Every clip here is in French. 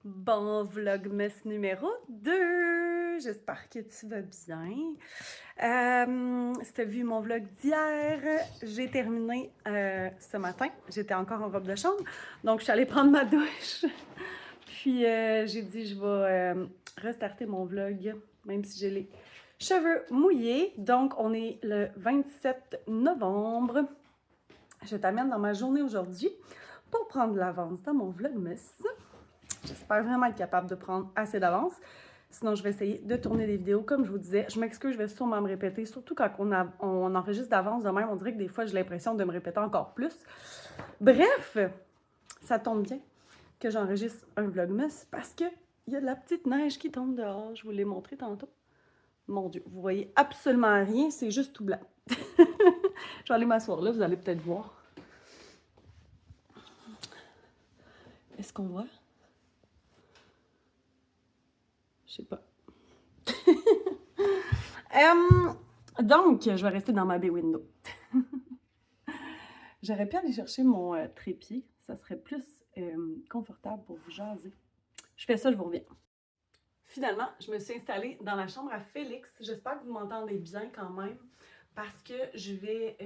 Bon vlogmas numéro 2! J'espère que tu vas bien. Si tu as vu mon vlog d'hier, j'ai terminé ce matin. J'étais encore en robe de chambre, donc je suis allée prendre ma douche. Puis j'ai dit je vais restarter mon vlog, même si j'ai les cheveux mouillés. Donc on est le 27 novembre. Je t'amène dans ma journée aujourd'hui pour prendre de l'avance dans mon vlogmas. J'espère vraiment être capable de prendre assez d'avance. Sinon, je vais essayer de tourner des vidéos comme je vous disais. Je m'excuse, je vais sûrement me répéter, surtout quand on enregistre d'avance de même. On dirait que des fois, j'ai l'impression de me répéter encore plus. Bref, ça tombe bien que j'enregistre un vlogmas parce qu'il y a de la petite neige qui tombe dehors. Je vous l'ai montré tantôt. Mon Dieu, vous voyez absolument rien, c'est juste tout blanc. Je vais aller m'asseoir là, vous allez peut-être voir. Est-ce qu'on voit? Je sais pas. Donc, je vais rester dans ma bay window. J'aurais pu aller chercher mon trépied. Ça serait plus confortable pour vous jaser. Je fais ça, je vous reviens. Finalement, je me suis installée dans la chambre à Félix. J'espère que vous m'entendez bien quand même parce que je vais,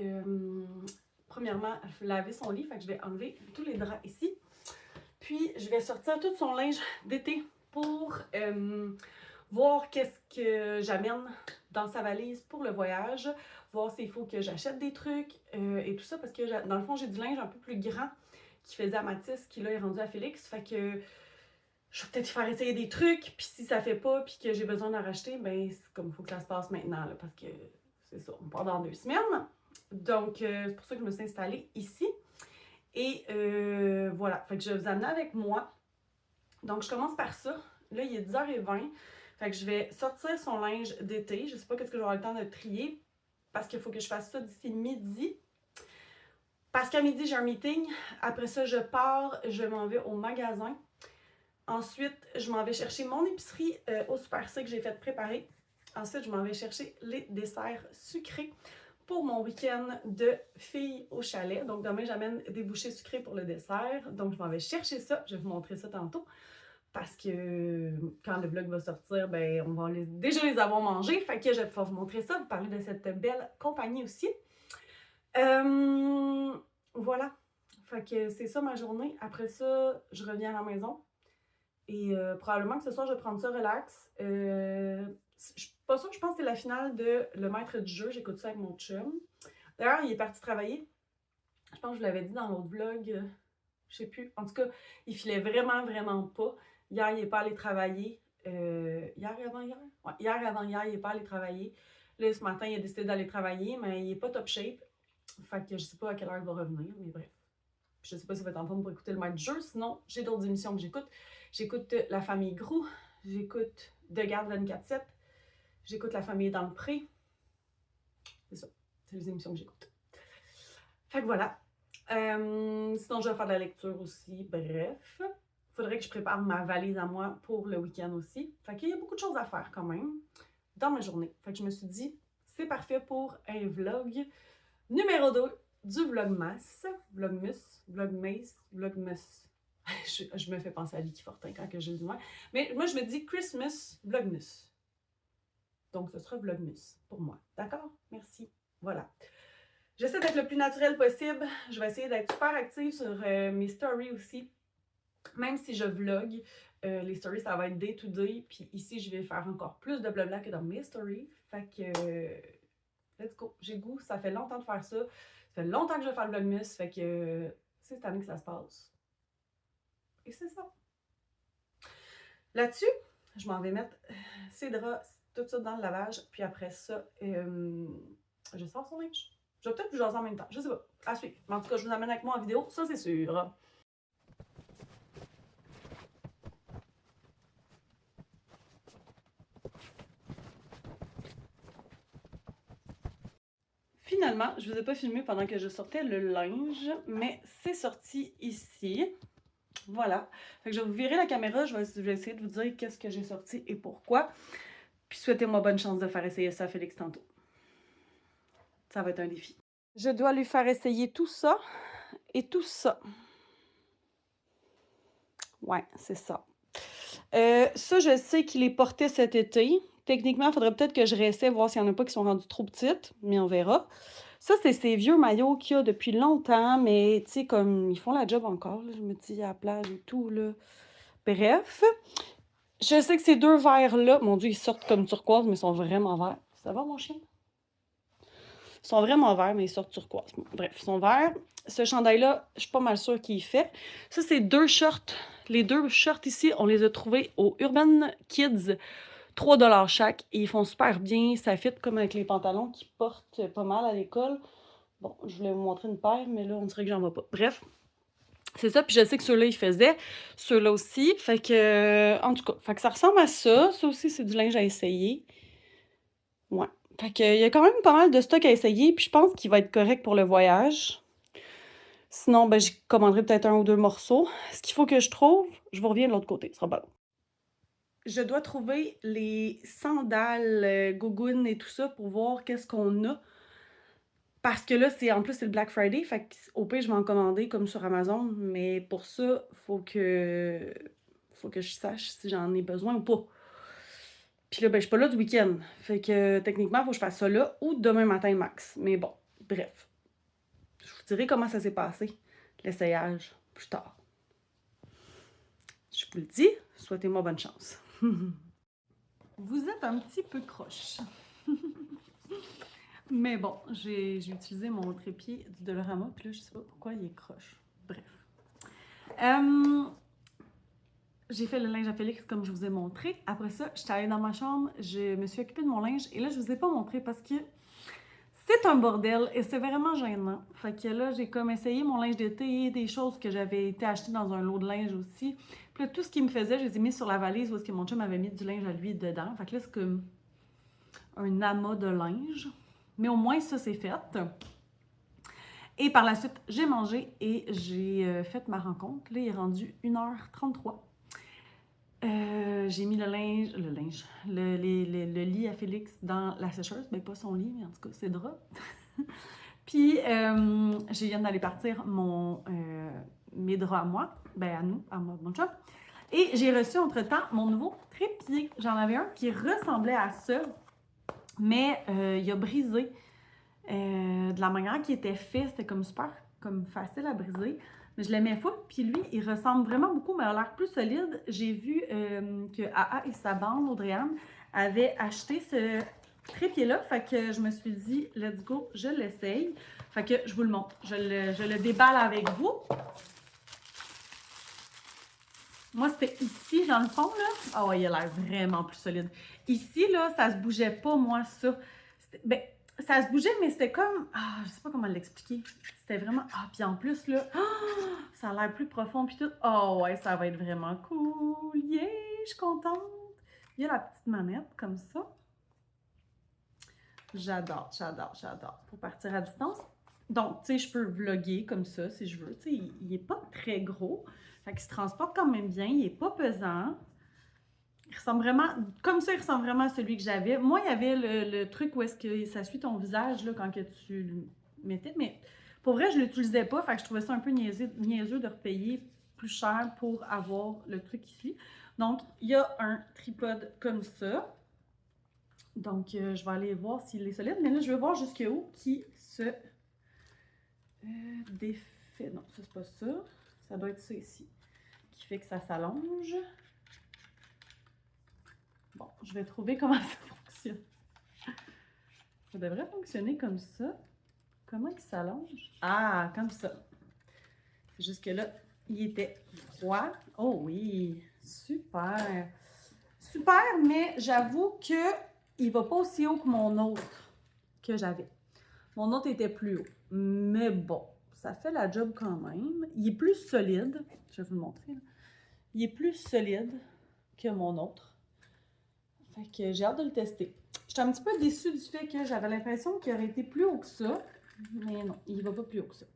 premièrement, laver son lit. Fait que je vais enlever tous les draps ici. Puis, je vais sortir tout son linge d'été pour voir qu'est-ce que j'amène dans sa valise pour le voyage, voir s'il faut que j'achète des trucs et tout ça, parce que dans le fond, j'ai du linge un peu plus grand qui faisait à Mathis, qui là est rendu à Félix. Fait que je vais peut-être faire essayer des trucs, puis si ça fait pas, puis que j'ai besoin d'en racheter, ben c'est comme il faut que ça se passe maintenant, là, parce que c'est ça, on part dans 2 semaines. Donc, c'est pour ça que je me suis installée ici. Et voilà, fait que je vais vous amener avec moi. Donc, je commence par ça. Là, il est 10h20. Fait que je vais sortir son linge d'été. Je sais pas qu'est-ce que j'aurai le temps de trier parce qu'il faut que je fasse ça d'ici midi. Parce qu'à midi, j'ai un meeting. Après ça, je pars, je m'en vais au magasin. Ensuite, je m'en vais chercher mon épicerie au Super C que j'ai fait préparer. Ensuite, je m'en vais chercher les desserts sucrés pour mon week-end de filles au chalet. Donc, demain, j'amène des bouchées sucrées pour le dessert. Donc, je m'en vais chercher ça. Je vais vous montrer ça tantôt. Parce que quand le vlog va sortir, ben, on va déjà les avoir mangés. Fait que je vais pouvoir vous montrer ça, vous parler de cette belle compagnie aussi. Voilà. Fait que c'est ça ma journée. Après ça, je reviens à la maison. Et probablement que ce soir, je vais prendre ça relax. Je suis pas sûre, je pense que c'est la finale de Le Maître du jeu. J'écoute ça avec mon chum. D'ailleurs, il est parti travailler. Je pense que je vous l'avais dit dans l'autre vlog. Je sais plus. En tout cas, il filait vraiment, vraiment pas. Hier, il n'est pas allé travailler. Hier avant hier? Ouais, hier avant hier, il n'est pas allé travailler. Là, ce matin, il a décidé d'aller travailler, mais il n'est pas top shape. Fait que je sais pas à quelle heure il va revenir, mais bref. Puis je sais pas s'il va être en forme pour écouter le match de jeu. Sinon, j'ai d'autres émissions que j'écoute. J'écoute La Famille Grou. J'écoute De Garde 24/7. J'écoute La Famille dans le Pré. C'est ça. C'est les émissions que j'écoute. Fait que voilà. Sinon, je vais faire de la lecture aussi. Bref. Faudrait que je prépare ma valise à moi pour le week-end aussi. Fait qu'il y a beaucoup de choses à faire quand même dans ma journée. Fait que je me suis dit, c'est parfait pour un vlog numéro 2 du Vlogmas. Vlogmas. Je me fais penser à Vicky Fortin quand je le dis moi. Mais moi, je me dis Christmas Vlogmas. Donc, ce sera Vlogmas pour moi. D'accord? Merci. Voilà. J'essaie d'être le plus naturel possible. Je vais essayer d'être super active sur mes stories aussi. Même si je vlog, les stories, ça va être day to day. Puis ici, je vais faire encore plus de blabla que dans mes stories. Fait que, let's go. J'ai le goût. Ça fait longtemps de faire ça. Ça fait longtemps que je vais faire le vlogmas. Fait que, c'est cette année que ça se passe. Et c'est ça. Là-dessus, je m'en vais mettre ces draps tout de suite dans le lavage. Puis après ça, je sors son linge. Je vais peut-être vous jaser en même temps. Je sais pas. À suivre. Mais en tout cas, je vous amène avec moi en vidéo. Ça, c'est sûr. Finalement, je ne vous ai pas filmé pendant que je sortais le linge, mais c'est sorti ici. Voilà. Fait que je vais vous virer la caméra, je vais essayer de vous dire qu'est-ce que j'ai sorti et pourquoi. Puis souhaitez-moi bonne chance de faire essayer ça à Félix tantôt. Ça va être un défi. Je dois lui faire essayer tout ça et tout ça. Ouais, c'est ça. Ça, je sais qu'il les portait cet été. Techniquement, il faudrait peut-être que je réessaie, voir s'il y en a pas qui sont rendues trop petites, mais on verra. Ça, c'est ces vieux maillots qu'il y a depuis longtemps, mais tu sais, comme ils font la job encore, là, je me dis à la plage et tout, là. Bref, je sais que ces 2 verts-là, mon Dieu, ils sortent comme turquoise, mais ils sont vraiment verts. Ça va, mon chien? Ils sont vraiment verts, mais ils sortent turquoise. Bon, bref, ils sont verts. Ce chandail-là, je suis pas mal sûre qu'il fait. Ça, c'est 2 shorts. Les 2 shorts ici, on les a trouvés au Urban Kids. 3 $ chaque. Et ils font super bien. Ça fit comme avec les pantalons qu'ils portent pas mal à l'école. Bon, je voulais vous montrer une paire, mais là, on dirait que j'en vois pas. Bref, c'est ça. Puis je sais que ceux-là, ils faisaient. Ceux-là aussi. Fait que, en tout cas, fait que ça ressemble à ça. Ça aussi, c'est du linge à essayer. Ouais. Fait que, il y a quand même pas mal de stock à essayer. Puis je pense qu'il va être correct pour le voyage. Sinon, ben, je commanderai peut-être 1 ou 2 morceaux. Ce qu'il faut que je trouve, je vous reviens de l'autre côté. Ce sera pas long. Je dois trouver les sandales Gogun et tout ça pour voir qu'est-ce qu'on a. Parce que là, en plus, c'est le Black Friday. Fait qu'au pire, je vais en commander comme sur Amazon. Mais pour ça, faut que je sache si j'en ai besoin ou pas. Puis là, ben, je suis pas là du week-end. Fait que techniquement, il faut que je fasse ça là ou demain matin max. Mais bon, bref. Je vous dirai comment ça s'est passé, l'essayage, plus tard. Je vous le dis, souhaitez-moi bonne chance. Vous êtes un petit peu croche. Mais bon, j'ai utilisé mon trépied du Dollarama, puis là, je sais pas pourquoi il est croche. Bref. J'ai fait le linge à Félix comme je vous ai montré. Après ça, j'étais allée dans ma chambre, je me suis occupée de mon linge, et là, je vous ai pas montré parce que c'est un bordel et c'est vraiment gênant. Fait que là, j'ai comme essayé mon linge d'été, des choses que j'avais été acheter dans un lot de linge aussi. Puis là, tout ce qui me faisait, je les ai mis sur la valise où est-ce que mon chum avait mis du linge à lui dedans. Fait que là, c'est comme un amas de linge. Mais au moins, ça, c'est fait. Et par la suite, j'ai mangé et j'ai fait ma rencontre. Là, il est rendu 1h33. J'ai mis le lit à Félix dans la sécheuse. Ben, pas son lit, mais en tout cas, ses draps. Puis, je viens d'aller partir mes draps à moi. Ben, à moi, mon chum. Et j'ai reçu entre-temps mon nouveau trépied. J'en avais un qui ressemblait à ça, mais il a brisé. De la manière qu'il était fait, c'était comme super comme facile à briser. Mais je l'aimais fou. Puis lui, il ressemble vraiment beaucoup, mais il a l'air plus solide. J'ai vu que AA et sa bande, Audrey-Anne, avaient acheté ce trépied-là. Fait que je me suis dit, let's go, je l'essaye. Fait que je vous le montre. Je le déballe avec vous. Moi, c'était ici, dans le fond, là. Ah ouais, il a l'air vraiment plus solide. Ici, là, ça se bougeait pas, moi, ça. Ben, ça se bougeait, mais c'était comme... Ah, je sais pas comment l'expliquer. C'était vraiment... Ah, puis en plus, là, ça a l'air plus profond, puis tout. Oh ouais, ça va être vraiment cool. Yeah, je suis contente. Il y a la petite manette, comme ça. J'adore, j'adore, j'adore. Pour partir à distance. Donc, tu sais, je peux vlogger comme ça, si je veux. Tu sais, il est pas très gros. Fait qu'il se transporte quand même bien. Il est pas pesant. Il ressemble vraiment, comme ça, il ressemble vraiment à celui que j'avais. Moi, il y avait le truc où est-ce que ça suit ton visage là, quand que tu le mettais, mais pour vrai, je ne l'utilisais pas, fait que je trouvais ça un peu niaiseux de repayer plus cher pour avoir le truc ici. Donc, il y a un tripode comme ça. Donc, je vais aller voir s'il est solide, mais là, je vais voir jusqu'où qui se défait. Non, ça, c'est pas ça. Ça doit être ça ici, qui fait que ça s'allonge. Bon, je vais trouver comment ça fonctionne. Ça devrait fonctionner comme ça. Comment il s'allonge? Ah, comme ça. C'est juste que là, il était droit. Oh oui, super. Super, mais j'avoue que il va pas aussi haut que mon autre que j'avais. Mon autre était plus haut. Mais bon, ça fait la job quand même. Il est plus solide. Je vais vous le montrer. Là. Il est plus solide que mon autre. Fait que j'ai hâte de le tester. J'étais un petit peu déçue du fait que j'avais l'impression qu'il aurait été plus haut que ça. Mais non, il va pas plus haut que ça.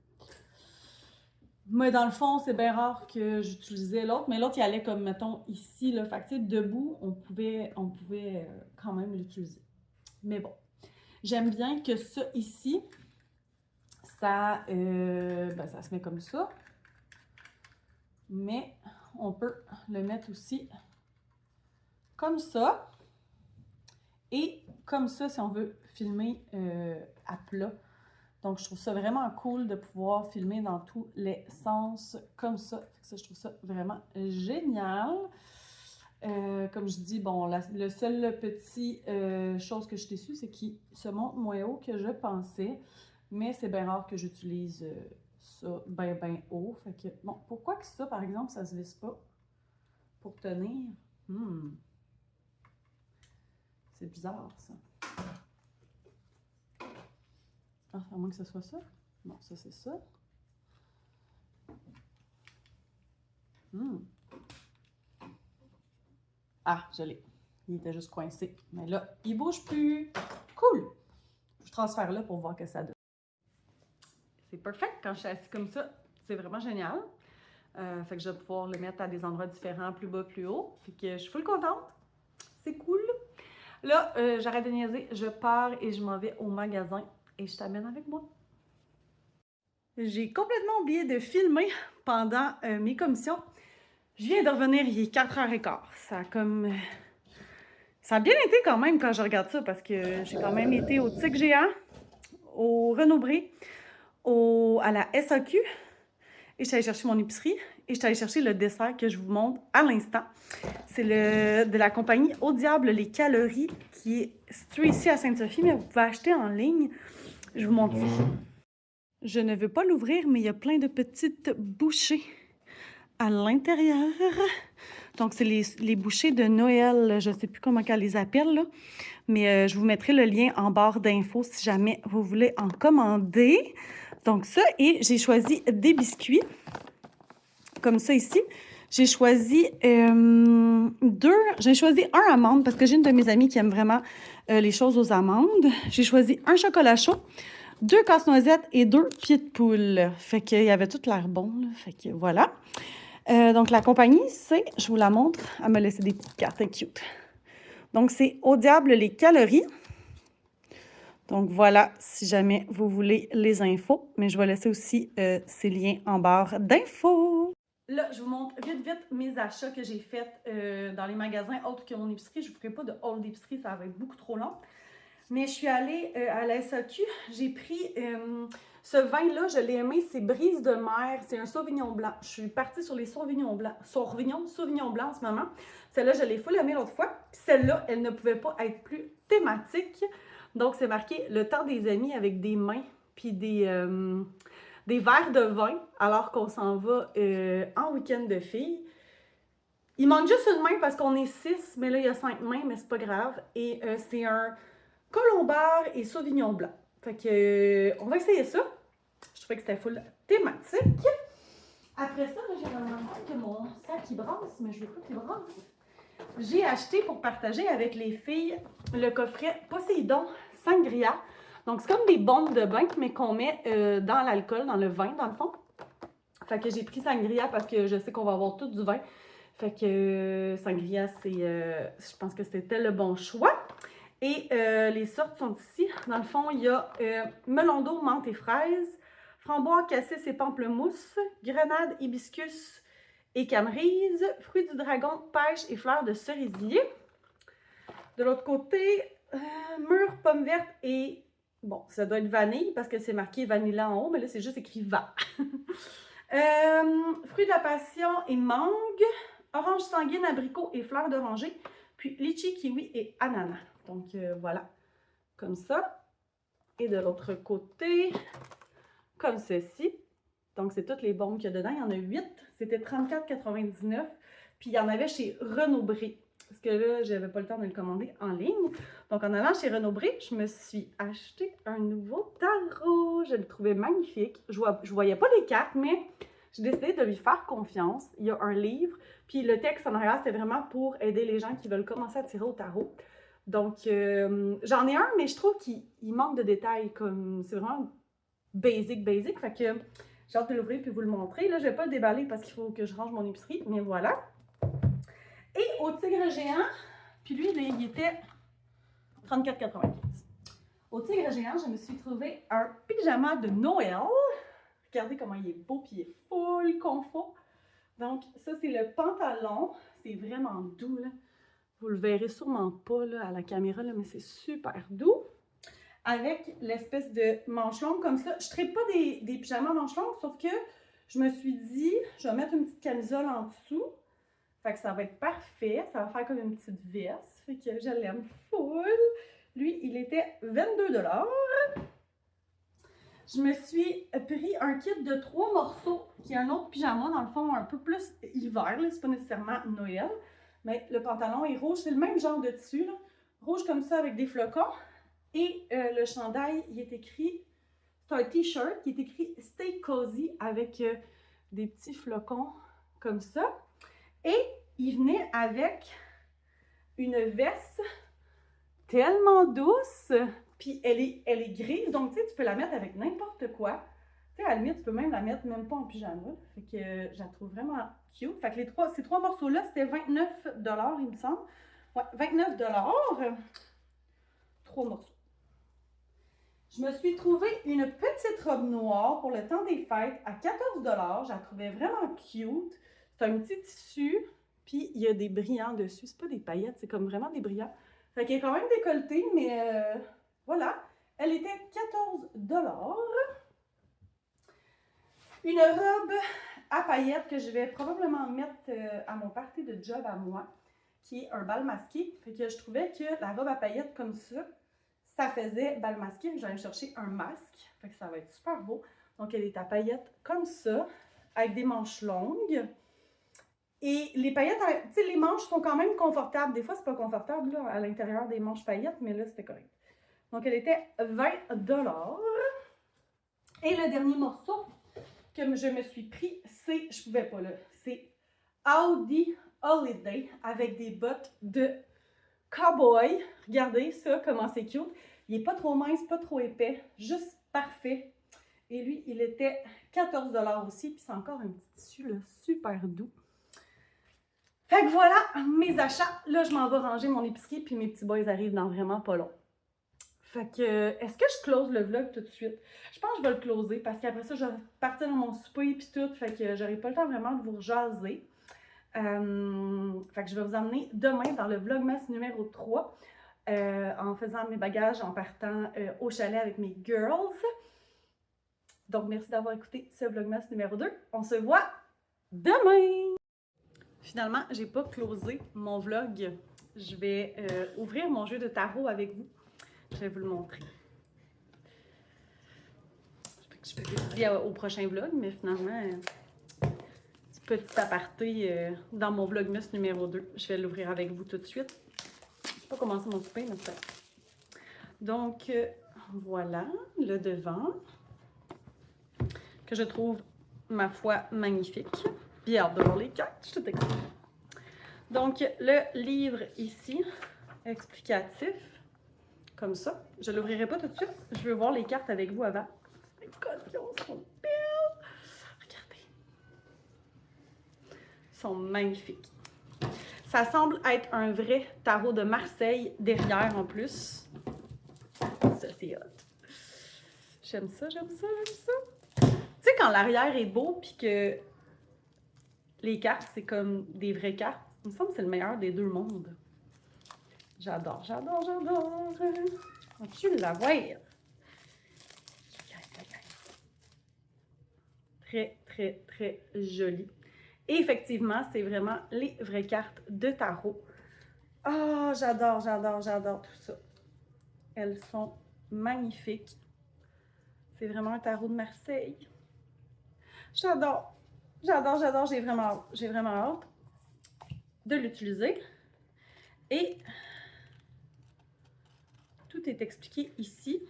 Mais dans le fond, c'est bien rare que j'utilisais l'autre. Mais l'autre, il allait comme, mettons, ici. Là. Fait que, debout, on pouvait quand même l'utiliser. Mais bon, j'aime bien que ça ici, ça se met comme ça. Mais on peut le mettre aussi comme ça. Et comme ça, si on veut filmer à plat. Donc, je trouve ça vraiment cool de pouvoir filmer dans tous les sens comme ça. Ça, je trouve ça vraiment génial. Comme je dis, bon, le seul petit chose que je suis déçue, c'est qu'il se monte moins haut que je pensais. Mais c'est bien rare que j'utilise ça bien haut. Fait que, bon, pourquoi que ça, par exemple, ça se visse pas pour tenir? C'est bizarre, ça. Ah, à moins que ce soit ça. Non, ça, c'est ça. Ah, je l'ai. Il était juste coincé. Mais là, il bouge plus. Cool! Je transfère là pour voir que ça donne. C'est parfait quand je suis assise comme ça. C'est vraiment génial. Fait que je vais pouvoir le mettre à des endroits différents, plus bas, plus haut. Fait que je suis full contente. C'est cool. Là, j'arrête de niaiser. Je pars et je m'en vais au magasin. Et je t'amène avec moi. J'ai complètement oublié de filmer pendant mes commissions. Je viens de revenir, il est 4h15. Ça a bien été quand même quand je regarde ça parce que j'ai quand même été au TIC Géant, au Renaud-Bré, à la SAQ et je suis allée chercher mon épicerie et je suis allée chercher le dessert que je vous montre à l'instant. C'est de la compagnie Au Diable les Calories qui est située ici à Sainte-Sophie, mais vous pouvez acheter en ligne. Je vous montre ça. Je ne veux pas l'ouvrir, mais il y a plein de petites bouchées à l'intérieur. Donc, c'est les bouchées de Noël. Je ne sais plus comment elle les appelle, là. Mais je vous mettrai le lien en barre d'infos si jamais vous voulez en commander. Donc, ça, et j'ai choisi des biscuits. Comme ça ici. J'ai choisi J'ai choisi un amande parce que j'ai une de mes amies qui aime vraiment les choses aux amandes. J'ai choisi un chocolat chaud, 2 casse-noisettes et 2 pieds de poule. Fait qu'il y avait tout l'air bon, là. Fait que voilà. Donc, la compagnie, c'est, je vous la montre, elle m'a laissé des petites cartes cute. Donc, c'est Au Diable les Calories. Donc, voilà, si jamais vous voulez les infos. Mais je vais laisser aussi ces liens en barre d'infos. Là, je vous montre vite mes achats que j'ai faits dans les magasins autres que mon épicerie. Je ne vous ferai pas de haul d'épicerie, ça va être beaucoup trop long. Mais je suis allée à la SAQ, j'ai pris ce vin-là, je l'ai aimé, c'est Brise de mer, c'est un Sauvignon blanc. Je suis partie sur les Sauvignon blanc en ce moment. Celle-là, je l'ai full aimée l'autre fois. Puis celle-là, elle ne pouvait pas être plus thématique. Donc, c'est marqué « Le temps des amis » avec des mains, puis des verres de vin, alors qu'on s'en va en week-end de filles. Il manque juste une main parce qu'on est 6, mais là, il y a 5 mains, mais c'est pas grave. Et c'est un Colombard et Sauvignon blanc. Fait que, on va essayer ça. Je trouvais que c'était full thématique. Après ça, j'ai remarqué que mon sac, il brasse, mais je veux pas qu'il brasse. J'ai acheté pour partager avec les filles le coffret Poséidon Sangria. Donc, c'est comme des bombes de bain, mais qu'on met dans l'alcool, dans le vin, dans le fond. Fait que j'ai pris Sangria parce que je sais qu'on va avoir tout du vin. Fait que Sangria, je pense que c'était le bon choix. Et les sortes sont ici. Dans le fond, il y a melon d'eau, menthe et fraise, framboise, cassis et pamplemousse, grenade, hibiscus et camerise, fruits du dragon, pêche et fleurs de cerisier. De l'autre côté, mûre, pomme verte et... Bon, ça doit être vanille parce que c'est marqué vanilla en haut, mais là, c'est juste écrit va. Fruits de la passion et mangue, orange sanguine, abricot et fleurs d'oranger, puis litchi, kiwi et ananas. Donc, voilà, comme ça. Et de l'autre côté, comme ceci. Donc, c'est toutes les bombes qu'il y a dedans. Il y en a 8. C'était 34,99. Puis, il y en avait chez Renaud-Bré. Parce que là, je n'avais pas le temps de le commander en ligne. Donc, en allant chez Renaud-Bré, je me suis acheté un nouveau tarot. Je le trouvais magnifique. Je ne voyais pas les cartes, mais j'ai décidé de lui faire confiance. Il y a un livre. Puis, le texte en arrière, c'était vraiment pour aider les gens qui veulent commencer à tirer au tarot. Donc, j'en ai un, mais je trouve qu'il manque de détails. Comme c'est vraiment basic. Fait que j'ai hâte de l'ouvrir puis vous le montrer. Là, je ne vais pas le déballer parce qu'il faut que je range mon épicerie, mais voilà. Et au Tigre Géant, puis lui, il était 34,95. Au Tigre Géant, je me suis trouvé un pyjama de Noël. Regardez comment il est beau, puis il est full confort. Donc, ça, c'est le pantalon. C'est vraiment doux, là. Vous le verrez sûrement pas là, à la caméra, là, mais c'est super doux. Avec l'espèce de manche longue comme ça. Je ne traite pas des pyjamas manche longue, sauf que je me suis dit, je vais mettre une petite camisole en dessous. Fait que ça va être parfait. Ça va faire comme une petite veste. Fait que je l'aime full. Lui, il était 22 $. Je me suis pris un kit de 3 morceaux, qui est un autre pyjama, dans le fond, un peu plus hiver. C'est pas nécessairement Noël. Mais le pantalon est rouge. C'est le même genre de tissu, là. Rouge comme ça avec des flocons. Et le chandail, il est écrit, c'est un t-shirt qui est écrit Stay Cozy avec des petits flocons comme ça. Et il venait avec une veste tellement douce, puis elle est grise, donc tu sais, tu peux la mettre avec n'importe quoi. Tu sais, à la limite, tu peux même la mettre même pas en pyjama. Fait que je la trouve vraiment cute. Fait que ces 3 morceaux-là, c'était 29 $, il me semble. Ouais, 29 $. 3 morceaux. Je me suis trouvé une petite robe noire pour le temps des fêtes à 14 $. Je la trouvais vraiment cute. C'est un petit tissu, puis il y a des brillants dessus. C'est pas des paillettes, c'est comme vraiment des brillants. Fait qu'elle est quand même décolletée, mais voilà. Elle était 14 $. Une robe à paillettes que je vais probablement mettre à mon party de job à moi, qui est un bal masqué. Fait que je trouvais que la robe à paillettes comme ça faisait bal masqué. J'allais chercher un masque. Fait que ça va être super beau. Donc, elle est à paillettes comme ça, avec des manches longues. Et les paillettes, tu sais, les manches sont quand même confortables. Des fois, c'est pas confortable là, à l'intérieur des manches paillettes, mais là, c'était correct. Donc, elle était 20 $. Et le dernier morceau que je me suis pris, c'est, je pouvais pas là, c'est Audi Holiday avec des bottes de cowboy. Regardez ça, comment c'est cute. Il n'est pas trop mince, pas trop épais, juste parfait. Et lui, il était 14 $ aussi, puis c'est encore un petit tissu là, super doux. Fait que voilà mes achats. Là, je m'en vais ranger mon épicerie, puis mes petits boys arrivent dans vraiment pas long. Fait que, est-ce que je close le vlog tout de suite? Je pense que je vais le closer parce qu'après ça, je vais partir dans mon souper et tout. Fait que j'aurai pas le temps vraiment de vous jaser. Fait que je vais vous emmener demain dans le Vlogmas numéro 3 en faisant mes bagages, en partant au chalet avec mes girls. Donc, merci d'avoir écouté ce Vlogmas numéro 2. On se voit demain! Finalement, j'ai pas closé mon vlog. Je vais ouvrir mon jeu de tarot avec vous. Je vais vous le montrer. Je vais vous dire au prochain vlog, mais finalement, petit aparté dans mon Vlogmas numéro 2. Je vais l'ouvrir avec vous tout de suite. Je ne vais pas commencer mon souper, mais c'est ça. Donc, voilà le devant, que je trouve, ma foi, magnifique. Puis hâte de voir les cartes, je suis tout excitée. Donc, le livre ici, explicatif, comme ça. Je ne l'ouvrirai pas tout de suite. Je veux voir les cartes avec vous avant. Les collations sont belles. Regardez. Sont magnifiques. Ça semble être un vrai tarot de Marseille derrière en plus. Ça, c'est hot. J'aime ça, j'aime ça, j'aime ça. Tu sais, quand l'arrière est beau puis que les cartes, c'est comme des vraies cartes, il me semble que c'est le meilleur des deux mondes. J'adore, j'adore, j'adore. On-tu la voir? Très, très, très joli. Et effectivement, c'est vraiment les vraies cartes de tarot. Ah, j'adore, j'adore, j'adore tout ça. Elles sont magnifiques. C'est vraiment un tarot de Marseille. J'adore, j'adore, j'adore. J'ai vraiment hâte de l'utiliser. Et tout est expliqué ici.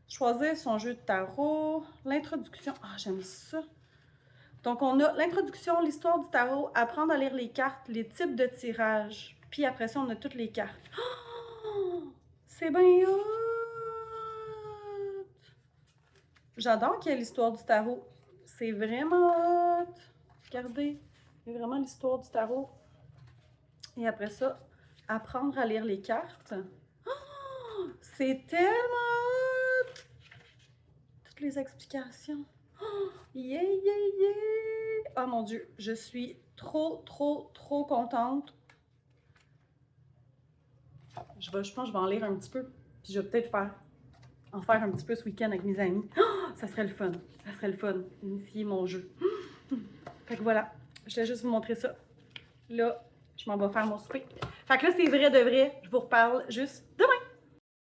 Choisir son jeu de tarot, l'introduction. Ah, j'aime ça. Donc, on a l'introduction, l'histoire du tarot, apprendre à lire les cartes, les types de tirage. Puis après ça, on a toutes les cartes. Oh, c'est bien hot! J'adore qu'il y ait l'histoire du tarot. C'est vraiment hot! Regardez, il y a vraiment l'histoire du tarot. Et après ça, apprendre à lire les cartes. Oh, c'est tellement hot! Toutes les explications. Oh, yeah, yeah, yeah! Oh mon Dieu, je suis trop, trop, trop contente je pense que je vais en lire un petit peu. Puis je vais peut-être en faire un petit peu ce week-end avec mes amis. Oh, ça serait le fun. Ça serait le fun d'initier mon jeu. Fait que voilà, je voulais juste vous montrer ça. Là, je m'en vais faire mon souper. Fait que là, c'est vrai de vrai. Je vous reparle juste demain.